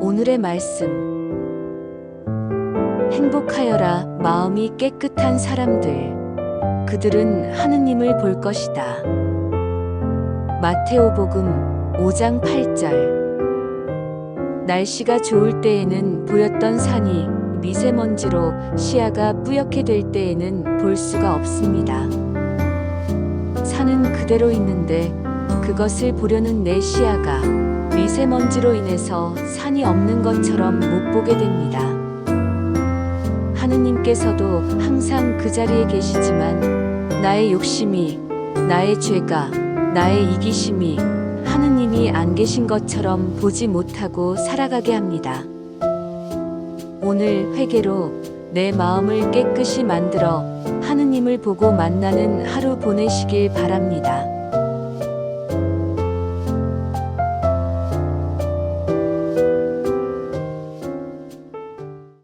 오늘의 말씀. 행복하여라, 마음이 깨끗한 사람들. 그들은 하느님을 볼 것이다. 마테오복음 5장 8절. 날씨가 좋을 때에는 보였던 산이 미세먼지로 시야가 뿌옇게 될 때에는 볼 수가 없습니다. 산은 그대로 있는데 그것을 보려는 내 시야가 미세먼지로 인해서 산이 없는 것처럼 못 보게 됩니다. 하느님께서도 항상 그 자리에 계시지만 나의 욕심이, 나의 죄가, 나의 이기심이 하느님이 안 계신 것처럼 보지 못하고 살아가게 합니다. 오늘 회개로 내 마음을 깨끗이 만들어 하느님을 보고 만나는 하루 보내시길 바랍니다.